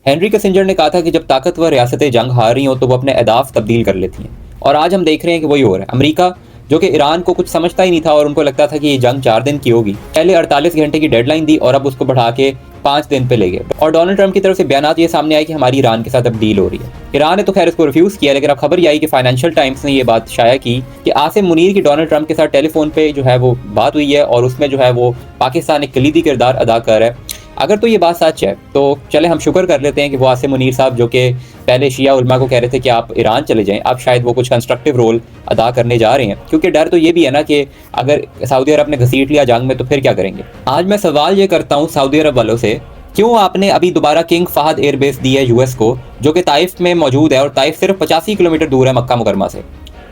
Henry Kissinger ने कहा था कि जब ताकतवर रियासतें जंग हार रही हो तो वो अपने अहदाफ तब्दील कर लेती हैं, और आज हम देख रहे हैं कि वही हो रहा है। अमेरिका जो कि ईरान को कुछ समझता ही नहीं था और उनको लगता था कि ये जंग 4 दिन की होगी, पहले 48 घंटे की डेडलाइन दी और अब उसको बढ़ा के 5 दिन पे ले गए। और डोनाल्ड ट्रंप की तरफ से बयान ये सामने आए कि हमारी ईरान के साथ अब डील हो रही है। ईरान ने तो खैर इसको रिफ्यूज किया, लेकिन अब खबर ये आई कि फाइनेंशियल टाइम्स ने ये बात शाया की कि आसिम मुनीर की डोनाल्ड ट्रंप के साथ टेलीफोन पे जो है वो बात हुई है और उसमें जो है वो पाकिस्तान एक कलीदी किरदार अदा कर रहा है। अगर तो ये बात सच है तो चले हम शुक्र कर लेते हैं कि वो आसिम मुनीर साहब जो कि पहले शिया उलमा को कह रहे थे कि आप ईरान चले जाएं, अब शायद वो कुछ कंस्ट्रक्टिव रोल अदा करने जा रहे हैं, क्योंकि डर तो ये भी है ना कि अगर सऊदी अरब ने घसीट लिया जंग में तो फिर क्या करेंगे। आज मैं सवाल ये करता हूँ सऊदी अरब वालों से, क्यों आपने अभी दोबारा किंग फहद एयरबेस दी है यूएस को, जो कि ताइफ में मौजूद है और ताइफ सिर्फ 85 किलोमीटर दूर है मक्का मुकरमा से।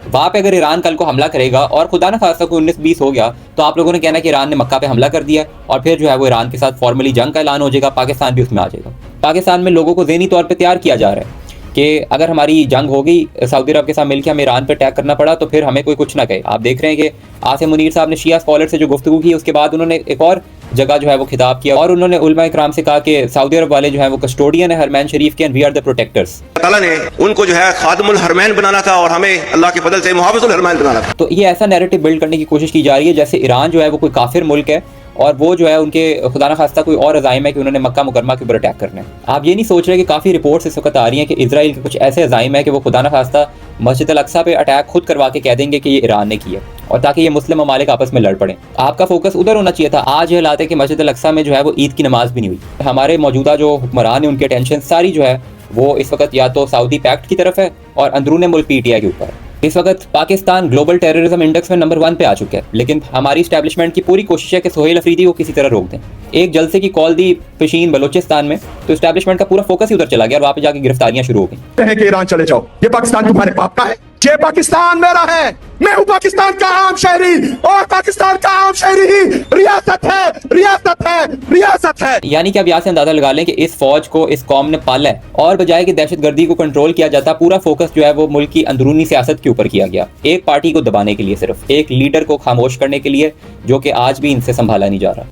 वहां पे अगर ईरान कल को हमला करेगा और खुदा न खास्ता को 19-20 हो गया तो आप लोगों ने कहना कि ईरान ने मक्का पे हमला कर दिया और फिर जो है वो ईरान के साथ फॉर्मली जंग का ऐलान हो जाएगा, पाकिस्तान भी उसमें आ जाएगा। पाकिस्तान में लोगों को ज़हनी तौर पे तैयार किया जा रहा है कि अगर हमारी जंग हो गई, सऊदी अरब के साथ मिलकर हमें ईरान पर अटैक करना पड़ा तो फिर हमें कोई कुछ ना कहे। आप देख रहे हैं कि आसिम मुनीर साहब ने शिया स्कॉलर से जो गुफ्तगू की उसके बाद उन्होंने एक और जगह जो है वो खिताब किया और उन्होंने उलमा इकराम से कहा कि सऊदी अरब वाले जो है वो कस्टोडियन है हरमैन शरीफ के, and we are the protectors. अल्लाह ताला ने उनको जो है खादिमुल हरमैन बनाना था और हमें अल्लाह के फजल से मुहाफिजुल हरमैन बनाना था। तो ये ऐसा नैरेटिव बिल्ड करने की कोशिश की जा रही है जैसे ईरान जो है वो कोई काफिर मुल्क है और वो जो है उनके खुदा न खास्ता कोई और अज़ाइम है कि उन्होंने मक्का मुकरमा के ऊपर अटैक करना है। आप ये नहीं सोच रहे कि काफ़ी रिपोर्ट्स इस वक्त आ रही हैं कि इजराइल के कुछ ऐसे अज़ाइम है कि वो खुदा न खास्ता मस्जिद अल अक्सा पे अटैक खुद करवा के कह देंगे कि ये ईरान ने किया, और ताकि ये मुस्लिम ममालिक आपस में लड़ पड़े। आपका फोकस उधर होना चाहिए था। आज ये हालात है कि मस्जिद अल अक्सा में जो है वो ईद की नमाज भी नहीं हुई। हमारे मौजूदा जो हुक्मरान है उनकी अटेंशन सारी जो है वो इस वक्त या तो सऊदी पैक्ट की तरफ है और अंदरून मुल्क PTI के ऊपर। इस वक्त पाकिस्तान ग्लोबल टेररिज्म इंडेक्स में नंबर 1 पे आ चुका है, लेकिन हमारी इस्टेब्लिशमेंट की पूरी कोशिश है कि सोहेल अफरीदी को किसी तरह रोक दें। एक जलसे की कॉल दी पेशीन बलोचिस्तान में तो इस्टेब्लिशमेंट का पूरा फोकस ही उधर चला गया और वहां पे जाके गिरफ्तारियां शुरू हो गई। कि ईरान चले जाओ, ये पाकिस्तान तुम्हारे बाप का है, ये पाकिस्तान मेरा है, मैं हूं पाकिस्तान का आम शहरी और पाकिस्तान का आम शहरी ही रियासत है, रियासत है, रियासत है। यानी कि आप यहाँ से अंदाजा लगा लें कि इस फौज को इस कौम ने पाला है और बजाय कि दहशतगर्दी को कंट्रोल किया जाता, पूरा फोकस जो है वो मुल्क की अंदरूनी सियासत के ऊपर किया गया, एक पार्टी को दबाने के लिए, सिर्फ एक लीडर को खामोश करने के लिए जो कि आज भी इनसे संभाला नहीं जा रहा।